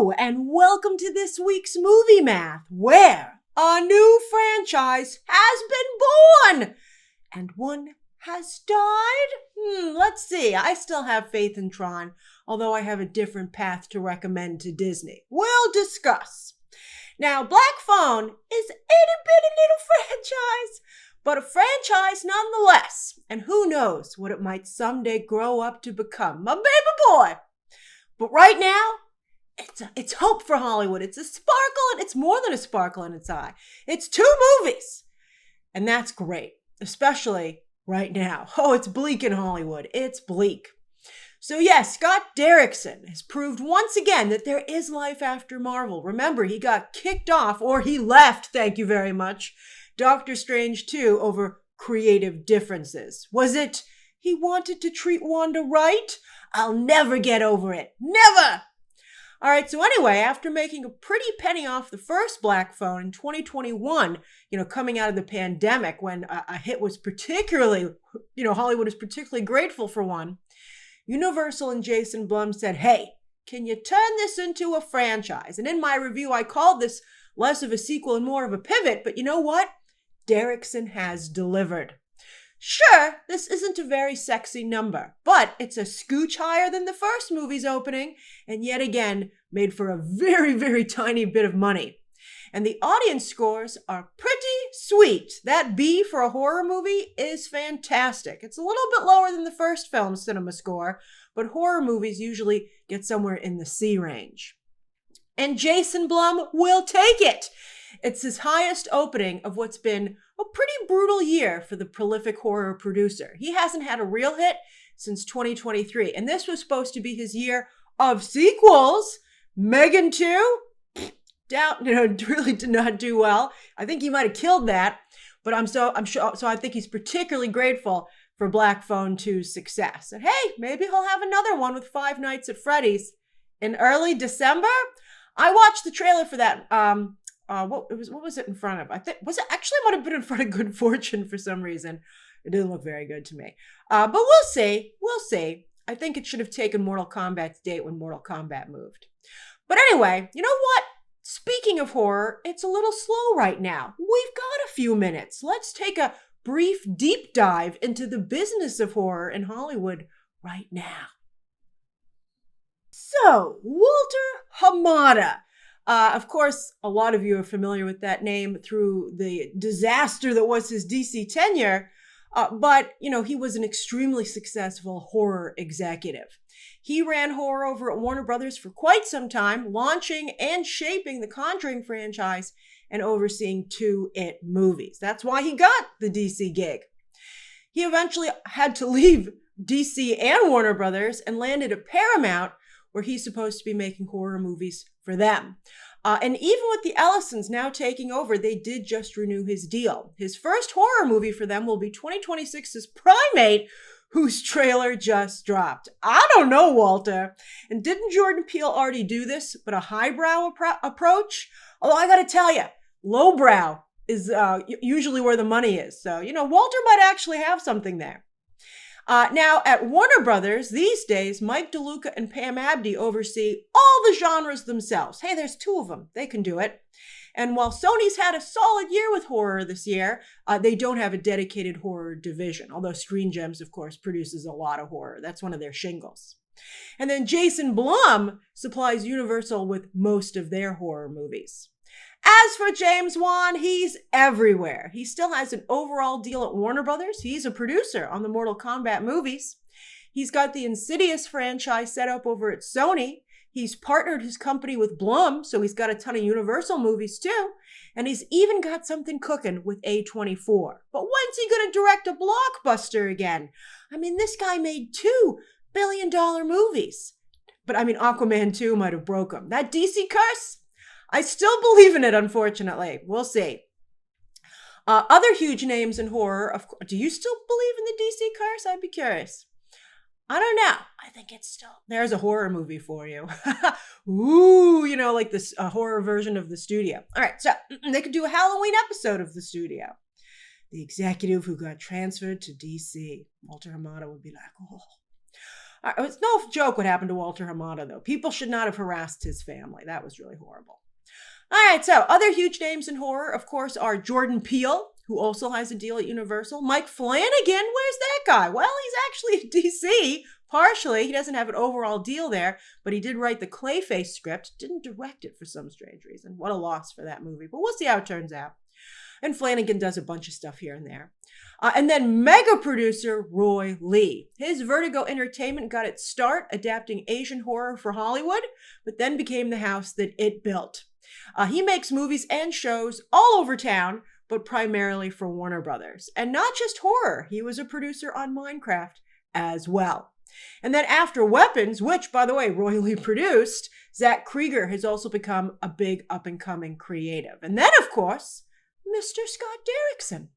Hello, and welcome to this week's Movie Math, where a new franchise has been born and one has died. Let's see. I still have faith in Tron, although I have a different path to recommend to Disney. We'll discuss. Now, Black Phone is an itty-bitty little franchise, but a franchise nonetheless. And who knows what it might someday grow up to become. My baby boy! But right now, it's hope for Hollywood. It's a sparkle, and it's more than a sparkle in its eye. It's 2 movies. And that's great, especially right now. Oh, it's bleak in Hollywood. It's bleak. So yes, Scott Derrickson has proved once again that there is life after Marvel. Remember, he got kicked off, or he left, thank you very much, Doctor Strange 2 over creative differences. Was it he wanted to treat Wanda right? I'll never get over it. Never! All right, so anyway, after making a pretty penny off the first Black Phone in 2021, coming out of the pandemic when a hit was particularly, Hollywood is particularly grateful for one, Universal and Jason Blum said, hey, can you turn this into a franchise? And in my review, I called this less of a sequel and more of a pivot, but you know what? Derrickson has delivered. Sure, this isn't a very sexy number, but it's a scooch higher than the first movie's opening, and yet again, made for a very, very tiny bit of money. And the audience scores are pretty sweet. That B for a horror movie is fantastic. It's a little bit lower than the first film's cinema score, but horror movies usually get somewhere in the C range. And Jason Blum will take it. It's his highest opening of what's been a pretty brutal year for the prolific horror producer. He hasn't had a real hit since 2023, and this was supposed to be his year of sequels. Megan 2, really did not do well. I think he might have killed that, but I think he's particularly grateful for Black Phone 2's success. And hey, maybe he'll have another one with Five Nights at Freddy's in early December. I watched the trailer for that. What was it in front of? Might have been in front of Good Fortune for some reason. It didn't look very good to me. But we'll see. We'll see. I think it should have taken Mortal Kombat's date when Mortal Kombat moved. But anyway, you know what? Speaking of horror, it's a little slow right now. We've got a few minutes. Let's take a brief deep dive into the business of horror in Hollywood right now. So, Walter Hamada. Of course, a lot of you are familiar with that name through the disaster that was his DC tenure, but he was an extremely successful horror executive. He ran horror over at Warner Brothers for quite some time, launching and shaping the Conjuring franchise and overseeing 2 It movies. That's why he got the DC gig. He eventually had to leave DC and Warner Brothers and landed at Paramount, where he's supposed to be making horror movies for them. And even with the Ellisons now taking over, they did just renew his deal. His first horror movie for them will be 2026's Primate, whose trailer just dropped. I don't know, Walter. And didn't Jordan Peele already do this, but a highbrow approach? Although I gotta tell you, lowbrow is usually where the money is. So, Walter might actually have something there. Now, at Warner Brothers, these days, Mike DeLuca and Pam Abdy oversee all the genres themselves. Hey, there's 2 of them. They can do it. And while Sony's had a solid year with horror this year, they don't have a dedicated horror division, although Screen Gems, of course, produces a lot of horror. That's one of their shingles. And then Jason Blum supplies Universal with most of their horror movies. As for James Wan, he's everywhere. He still has an overall deal at Warner Brothers. He's a producer on the Mortal Kombat movies. He's got the Insidious franchise set up over at Sony. He's partnered his company with Blum, so he's got a ton of Universal movies too. And he's even got something cooking with A24. But when's he going to direct a blockbuster again? I mean, this guy made $2 billion movies. But Aquaman 2 might have broke him. That DC curse? I still believe in it, unfortunately. We'll see. Other huge names in horror. Do you still believe in the DC curse? I'd be curious. I don't know. I think it's still... There's a horror movie for you. Ooh, like this horror version of The Studio. All right, so they could do a Halloween episode of The Studio. The executive who got transferred to DC. Walter Hamada would be like, oh. It's no joke what happened to Walter Hamada, though. People should not have harassed his family. That was really horrible. All right, so other huge names in horror, of course, are Jordan Peele, who also has a deal at Universal. Mike Flanagan, where's that guy? Well, he's actually at DC, partially. He doesn't have an overall deal there, but he did write the Clayface script, didn't direct it for some strange reason. What a loss for that movie, but we'll see how it turns out. And Flanagan does a bunch of stuff here and there. And then mega producer Roy Lee. His Vertigo Entertainment got its start adapting Asian horror for Hollywood, but then became the house that it built. He makes movies and shows all over town, but primarily for Warner Brothers. And not just horror, he was a producer on Minecraft as well. And then after Weapons, which, by the way, Roy Lee produced, Zach Krieger has also become a big up-and-coming creative. And then, of course, Mr. Scott Derrickson.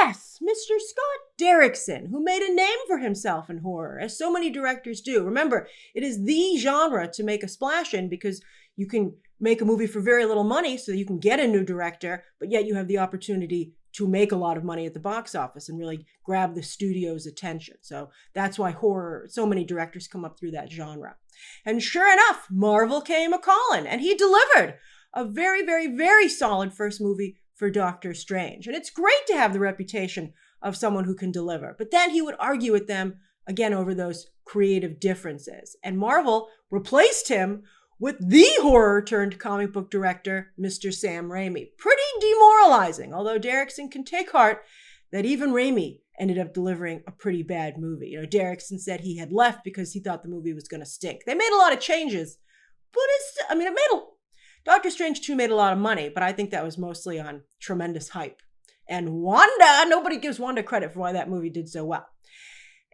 Yes, Mr. Scott Derrickson, who made a name for himself in horror, as so many directors do. Remember, it is the genre to make a splash in because you can make a movie for very little money so you can get a new director, but yet you have the opportunity to make a lot of money at the box office and really grab the studio's attention. So that's why horror, so many directors come up through that genre. And sure enough, Marvel came a-calling, and he delivered a very, very, very solid first movie for Doctor Strange. And it's great to have the reputation of someone who can deliver. But then he would argue with them, again, over those creative differences. And Marvel replaced him with the horror-turned-comic book director, Mr. Sam Raimi. Pretty demoralizing, although Derrickson can take heart that even Raimi ended up delivering a pretty bad movie. You know, Derrickson said he had left because he thought the movie was going to stink. They made a lot of changes, but Doctor Strange 2 made a lot of money, but I think that was mostly on tremendous hype. And Wanda, nobody gives Wanda credit for why that movie did so well.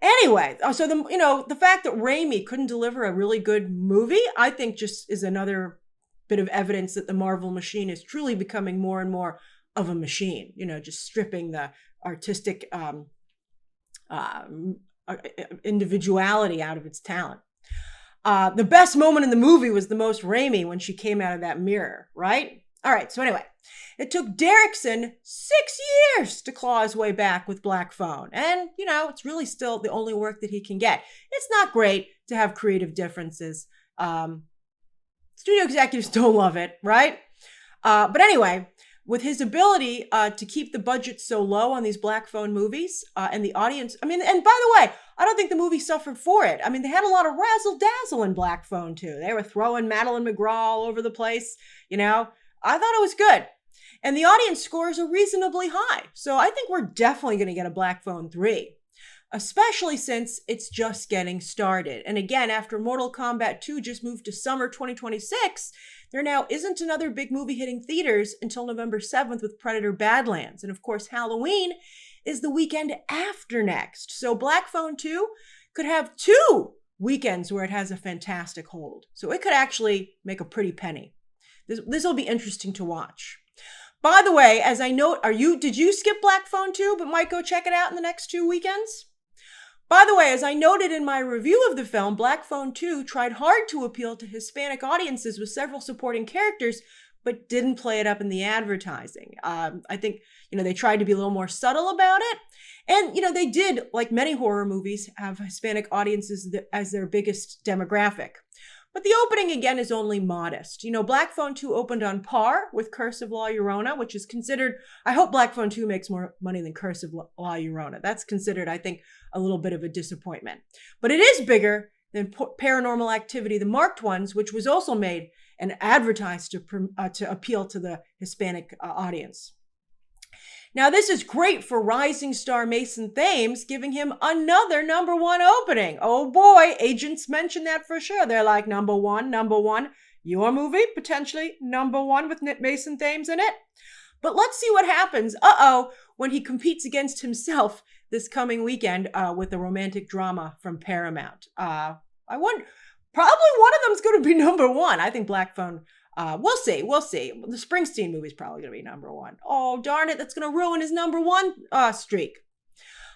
Anyway, so the fact that Raimi couldn't deliver a really good movie, I think just is another bit of evidence that the Marvel machine is truly becoming more and more of a machine, just stripping the artistic individuality out of its talent. The best moment in the movie was the most Raimi when she came out of that mirror, right? All right, so anyway, it took Derrickson 6 years to claw his way back with Black Phone. And, it's really still the only work that he can get. It's not great to have creative differences. Studio executives don't love it, right? But anyway, with his ability to keep the budget so low on these Black Phone movies and the audience, and by the way, I don't think the movie suffered for it. They had a lot of razzle-dazzle in Black Phone too. They were throwing Madeline McGraw all over the place, I thought it was good. And the audience scores are reasonably high. So I think we're definitely going to get a Black Phone 3, especially since it's just getting started. And again, after Mortal Kombat 2 just moved to summer 2026, there now isn't another big movie hitting theaters until November 7th with Predator Badlands. And of course, Halloween is the weekend after next. So Black Phone 2 could have 2 weekends where it has a fantastic hold. So it could actually make a pretty penny. This will be interesting to watch. By the way, as I note, did you skip Black Phone 2 but might go check it out in the next 2 weekends? By the way, as I noted in my review of the film, Black Phone 2 tried hard to appeal to Hispanic audiences with several supporting characters, but didn't play it up in the advertising. I think, they tried to be a little more subtle about it. And, they did, like many horror movies, have Hispanic audiences as their biggest demographic. But the opening, again, is only modest. Black Phone 2 opened on par with Curse of La Llorona, which is considered, I hope Black Phone 2 makes more money than Curse of La Llorona. That's considered, I think, a little bit of a disappointment. But it is bigger than Paranormal Activity, the marked ones, which was also made and advertised to appeal to the Hispanic audience. Now, this is great for rising star Mason Thames, giving him another #1 opening. Oh boy, agents mention that for sure. They're like, number one, your movie, potentially #1 with Mason Thames in it. But let's see what happens, when he competes against himself this coming weekend with a romantic drama from Paramount. Probably one of them is going to be #1. I think Black Phone. We'll see. The Springsteen movie is probably going to be #1. Oh, darn it. That's going to ruin his #1 streak.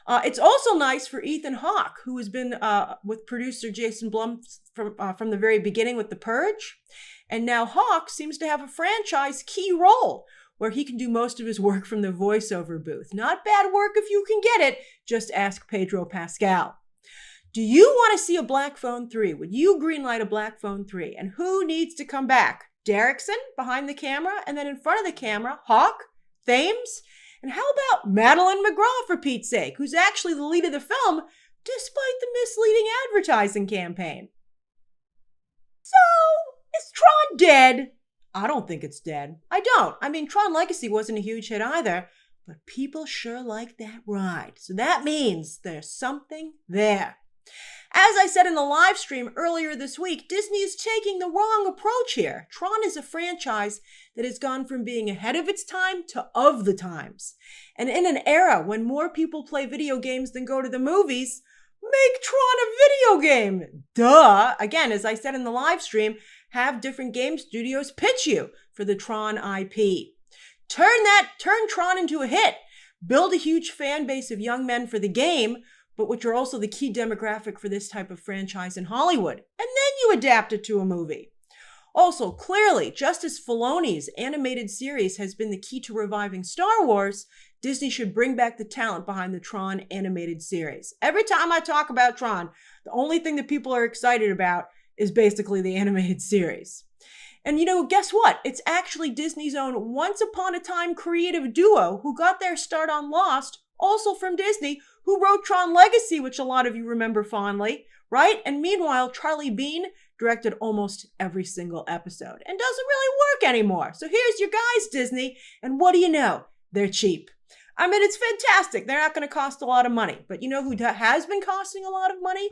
It's also nice for Ethan Hawke, who has been with producer Jason Blum from the very beginning with The Purge. And now Hawke seems to have a franchise key role where he can do most of his work from the voiceover booth. Not bad work if you can get it. Just ask Pedro Pascal. Do you want to see a Black Phone 3? Would you greenlight a Black Phone 3? And who needs to come back? Derrickson behind the camera, and then in front of the camera, Hawk, Thames, and how about Madeline McGraw, for Pete's sake, who's actually the lead of the film, despite the misleading advertising campaign? So, is Tron dead? I don't think it's dead. I don't. I mean, Tron Legacy wasn't a huge hit either, but people sure like that ride. So that means there's something there. As I said in the live stream earlier this week, Disney is taking the wrong approach here. Tron is a franchise that has gone from being ahead of its time to of the times. And in an era when more people play video games than go to the movies, make Tron a video game. Duh. Again, as I said in the live stream, have different game studios pitch you for the Tron IP. Turn Tron into a hit. Build a huge fan base of young men for the game, but which are also the key demographic for this type of franchise in Hollywood. And then you adapt it to a movie. Also, clearly, just as Filoni's animated series has been the key to reviving Star Wars, Disney should bring back the talent behind the Tron animated series. Every time I talk about Tron, the only thing that people are excited about is basically the animated series. And guess what? It's actually Disney's own Once Upon a Time creative duo who got their start on Lost, also from Disney, who wrote Tron Legacy, which a lot of you remember fondly, right? And meanwhile, Charlie Bean directed almost every single episode and doesn't really work anymore. So here's your guys, Disney, and what do you know? They're cheap. I mean, it's fantastic. They're not going to cost a lot of money. But you know who has been costing a lot of money?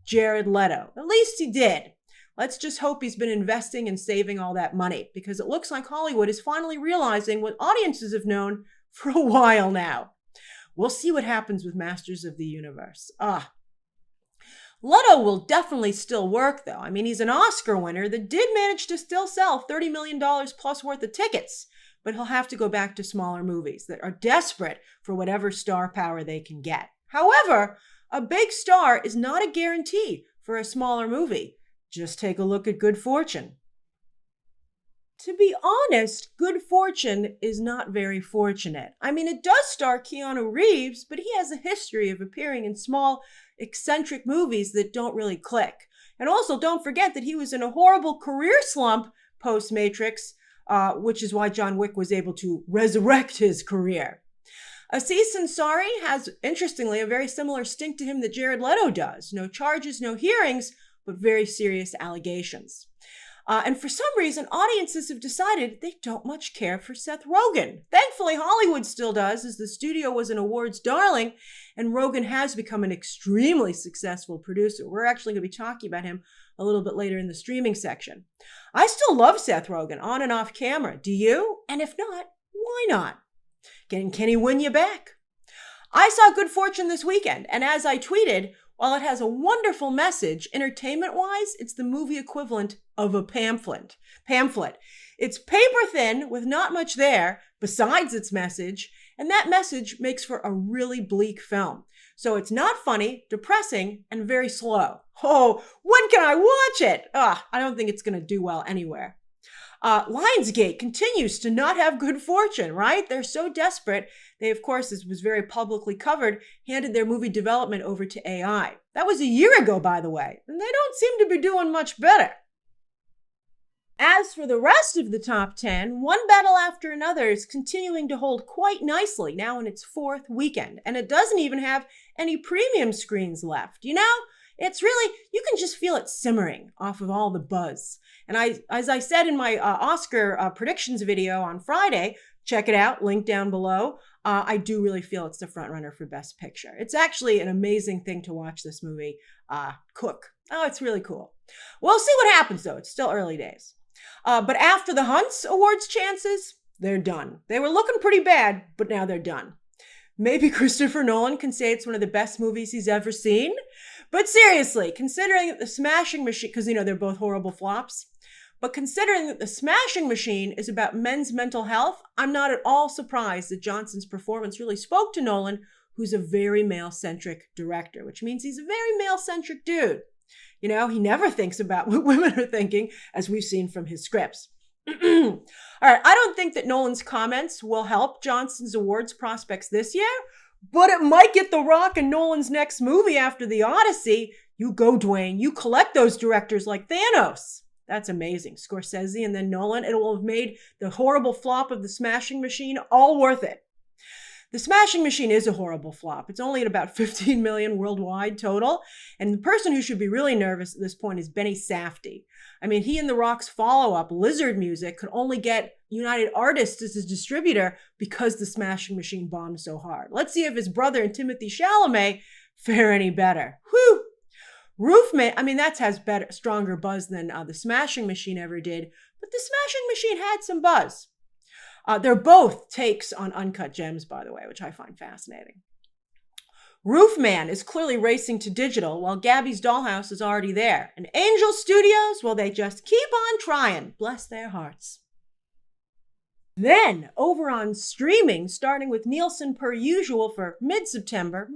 Jared Leto. At least he did. Let's just hope he's been investing and saving all that money, because it looks like Hollywood is finally realizing what audiences have known for a while now. We'll see what happens with Masters of the Universe. Leto will definitely still work, though. I mean, he's an Oscar winner that did manage to still sell $30 million plus worth of tickets, but he'll have to go back to smaller movies that are desperate for whatever star power they can get. However, a big star is not a guarantee for a smaller movie. Just take a look at Good Fortune. To be honest, Good Fortune is not very fortunate. I mean, it does star Keanu Reeves, but he has a history of appearing in small, eccentric movies that don't really click. And also, don't forget that he was in a horrible career slump post-Matrix, which is why John Wick was able to resurrect his career. Aziz Ansari has, interestingly, a very similar stink to him that Jared Leto does. No charges, no hearings, but very serious allegations. And for some reason, audiences have decided they don't much care for Seth Rogen. Thankfully, Hollywood still does, as the studio was an awards darling, and Rogen has become an extremely successful producer. We're actually going to be talking about him a little bit later in the streaming section. I still love Seth Rogen, on and off camera. Do you? And if not, why not? Can he win you back? I saw Good Fortune this weekend, and as I tweeted, while it has a wonderful message, entertainment-wise, it's the movie equivalent of a pamphlet. It's paper thin with not much there besides its message, and that message makes for a really bleak film. So it's not funny, depressing, and very slow. Oh, when can I watch it? I don't think it's going to do well anywhere. Lionsgate continues to not have good fortune, right? They're so desperate. They, of course, as was very publicly covered, handed their movie development over to AI. That was a year ago, by the way, and they don't seem to be doing much better. As for the rest of the top 10, One Battle After Another is continuing to hold quite nicely, now in its fourth weekend, and it doesn't even have any premium screens left. It's really, you can just feel it simmering off of all the buzz. And as I said in my Oscar predictions video on Friday, check it out, link down below, I do really feel it's the frontrunner for Best Picture. It's actually an amazing thing to watch this movie cook. Oh, it's really cool. We'll see what happens, though. It's still early days. But after the Hunts awards chances, they're done. They were looking pretty bad, but now they're done. Maybe Christopher Nolan can say it's one of the best movies he's ever seen. But seriously, considering that The Smashing Machine, because, they're both horrible flops, but considering that The Smashing Machine is about men's mental health, I'm not at all surprised that Johnson's performance really spoke to Nolan, who's a very male-centric director, which means he's a very male-centric dude. He never thinks about what women are thinking, as we've seen from his scripts. All right, I don't think that Nolan's comments will help Johnson's awards prospects this year, but it might get The Rock in Nolan's next movie after The Odyssey You go, Dwayne. You collect those directors like Thanos. That's amazing. Scorsese and then Nolan. It will have made the horrible flop of The Smashing Machine all worth it. The Smashing Machine is a horrible flop. It's only at about 15 million worldwide total. And the person who should be really nervous at this point is Benny Safdie. I mean, he and The Rock's follow-up, Lizard Music, could only get United Artists as his distributor because The Smashing Machine bombed so hard. Let's see if his brother and Timothée Chalamet fare any better. Whew! Roofman, I mean, that has stronger buzz than The Smashing Machine ever did, but The Smashing Machine had some buzz. They're both takes on Uncut Gems, by the way, which I find fascinating. Roofman is clearly racing to digital, while Gabby's Dollhouse is already there. And Angel Studios, well, they just keep on trying. Bless their hearts. Then, over on streaming, starting with Nielsen per usual for late September,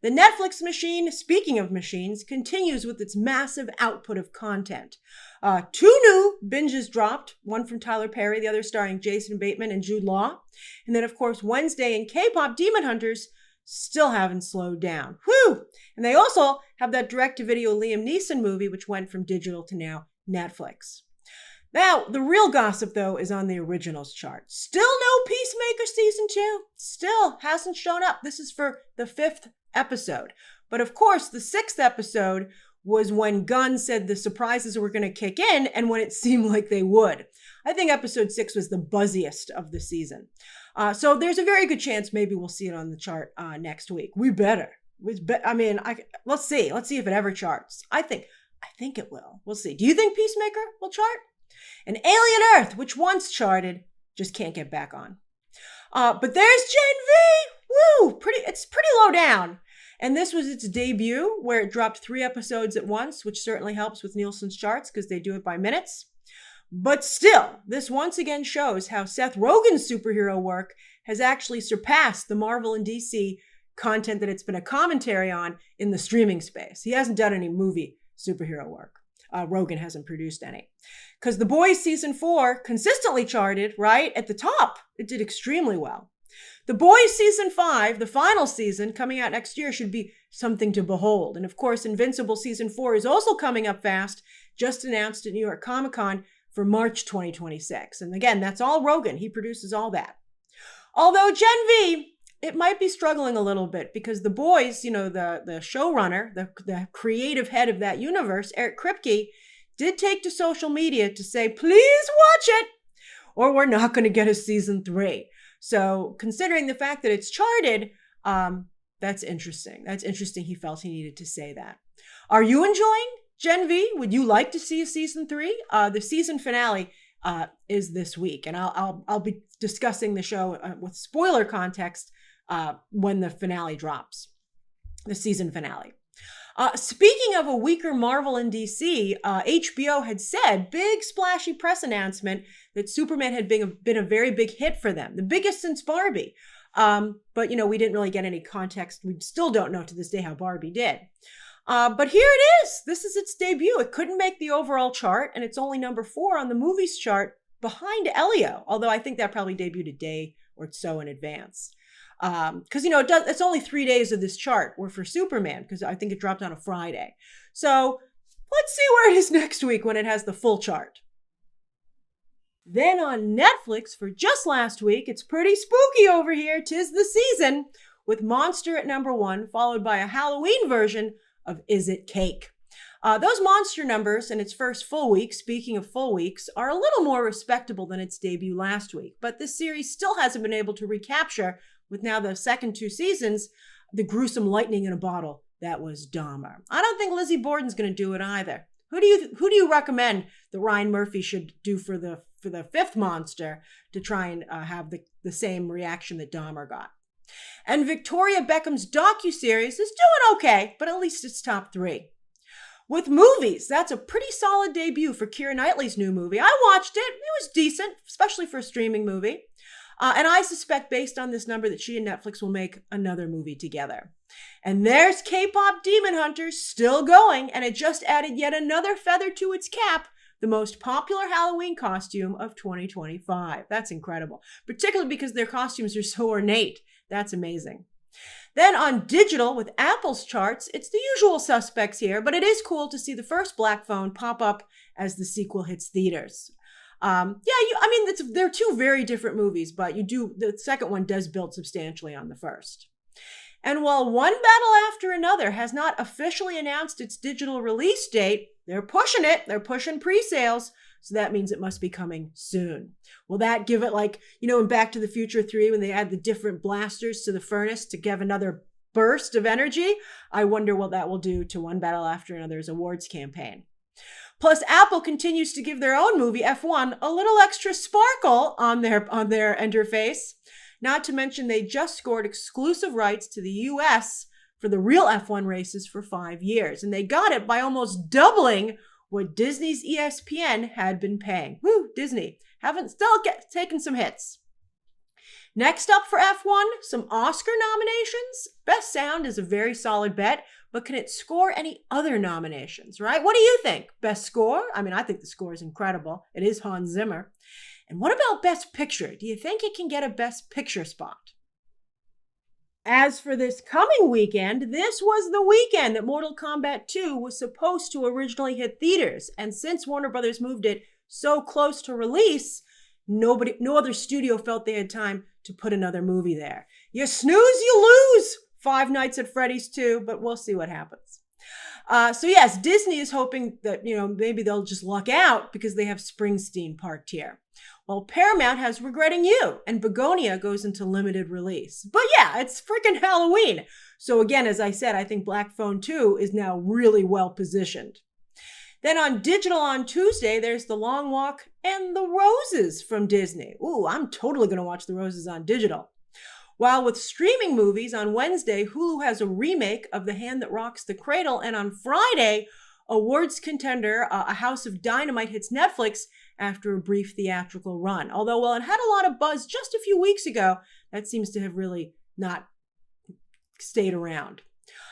the Netflix machine, speaking of machines, continues with its massive output of content. 2 new binges dropped, one from Tyler Perry, the other starring Jason Bateman and Jude Law. And then, of course, Wednesday and K-pop Demon Hunters still haven't slowed down. Whew! And they also have that direct-to-video Liam Neeson movie, which went from digital to now Netflix. Now, the real gossip, though, is on the originals chart. Still no Peacemaker Season 2. Still hasn't shown up. This is for the 5th episode. But of course, the 6th episode was when Gunn said the surprises were going to kick in and when it seemed like they would. I think episode 6 was the buzziest of the season. So there's a very good chance maybe we'll see it on the chart next week. We better. Let's see. Let's see if it ever charts. I think it will. We'll see. Do you think Peacemaker will chart? And Alien Earth, which once charted, just can't get back on. But there's Gen V. Woo! It's pretty low down. And this was its debut, where it dropped 3 episodes at once, which certainly helps with Nielsen's charts because they do it by minutes. But still, this once again shows how Seth Rogen's superhero work has actually surpassed the Marvel and DC content that it's been a commentary on in the streaming space. He hasn't done any movie superhero work. Rogen hasn't produced any. Because The Boys Season 4 consistently charted, right, at the top. It did extremely well. The Boys Season 5, the final season, coming out next year, should be something to behold. And of course, Invincible Season 4 is also coming up fast, just announced at New York Comic Con for March 2026. And again, that's all Rogen. He produces all that. Although Gen V, it might be struggling a little bit because The Boys, the showrunner, the creative head of that universe, Eric Kripke, did take to social media to say, please watch it, or we're not going to get a season 3. So considering the fact that it's charted, that's interesting. That's interesting. He felt he needed to say that. Are you enjoying Gen V? Would you like to see a season 3? The season finale is this week, and I'll be discussing the show with spoiler context when the finale drops, the season finale. Speaking of a weaker Marvel and DC, HBO had said, big splashy press announcement, that Superman had been a very big hit for them, the biggest since Barbie. But we didn't really get any context. We still don't know to this day how Barbie did. But here it is. This is its debut. It couldn't make the overall chart, and it's only number 4 on the movies chart behind Elio, although I think that probably debuted a day or so in advance. Because, it's only 3 days of this chart were for Superman, because I think it dropped on a Friday. So let's see where it is next week when it has the full chart. Then on Netflix for just last week, it's pretty spooky over here. 'Tis the season, with Monster at number 1, followed by a Halloween version of Is It Cake? Those Monster numbers in its first full week, speaking of full weeks, are a little more respectable than its debut last week. But this series still hasn't been able to recapture, with now the second 2 seasons, the gruesome lightning in a bottle that was Dahmer. I don't think Lizzie Borden's going to do it either. Who do you recommend that Ryan Murphy should do for the 5th Monster to try and have the same reaction that Dahmer got? And Victoria Beckham's docuseries is doing okay, but at least it's top 3. With movies, that's a pretty solid debut for Keira Knightley's new movie. I watched it. It was decent, especially for a streaming movie. And I suspect, based on this number, that she and Netflix will make another movie together. And there's K-pop Demon Hunters still going, and it just added yet another feather to its cap, the most popular Halloween costume of 2025. That's incredible, particularly because their costumes are so ornate. That's amazing. Then on digital with Apple's charts, it's the usual suspects here, but it is cool to see the first Black Phone pop up as the sequel hits theaters. They're two very different movies, but the second one does build substantially on the first. And while One Battle After Another has not officially announced its digital release date, they're pushing it. They're pushing pre-sales. So that means it must be coming soon. Will that give it in Back to the Future 3 when they add the different blasters to the furnace to give another burst of energy? I wonder what that will do to One Battle After Another's awards campaign. Plus, Apple continues to give their own movie, F1, a little extra sparkle on their interface. Not to mention they just scored exclusive rights to the US for the real F1 races for 5 years. And they got it by almost doubling what Disney's ESPN had been paying. Woo, Disney. Taken some hits. Next up for F1, some Oscar nominations. Best Sound is a very solid bet, but can it score any other nominations, right? What do you think? Best Score? I think the score is incredible. It is Hans Zimmer. And what about Best Picture? Do you think it can get a Best Picture spot? As for this coming weekend, this was the weekend that Mortal Kombat 2 was supposed to originally hit theaters. And since Warner Brothers moved it so close to release, no other studio felt they had time to put another movie there. You snooze, you lose! Five Nights at Freddy's 2, but we'll see what happens. So yes, Disney is hoping that, maybe they'll just luck out because they have Springsteen parked here. Well, Paramount has Regretting You, and Begonia goes into limited release. But yeah, it's freaking Halloween. So again, as I said, I think Black Phone 2 is now really well positioned. Then on digital on Tuesday, there's The Long Walk and The Roses from Disney. Ooh, I'm totally going to watch The Roses on digital. While with streaming movies, on Wednesday, Hulu has a remake of The Hand That Rocks the Cradle, and on Friday, awards contender A House of Dynamite hits Netflix after a brief theatrical run. Although, while it had a lot of buzz just a few weeks ago, that seems to have really not stayed around.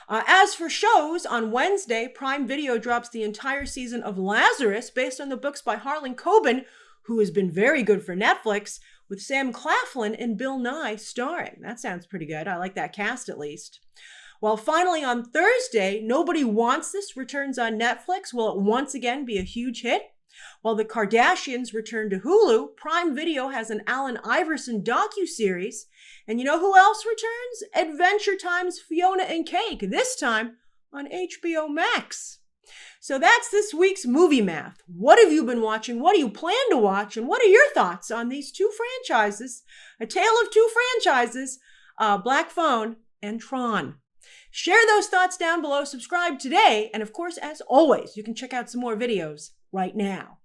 As for shows, on Wednesday, Prime Video drops the entire season of Lazarus based on the books by Harlan Coben, who has been very good for Netflix, with Sam Claflin and Bill Nye starring. That sounds pretty good. I like that cast at least. While finally on Thursday, Nobody Wants This returns on Netflix. Will it once again be a huge hit? While The Kardashians return to Hulu, Prime Video has an Allen Iverson docuseries. And you know who else returns? Adventure Time's Fiona and Cake, this time on HBO Max. So that's this week's Movie Math. What have you been watching? What do you plan to watch? And what are your thoughts on these two franchises? A tale of two franchises, Black Phone and Tron. Share those thoughts down below. Subscribe today. And of course, as always, you can check out some more videos right now.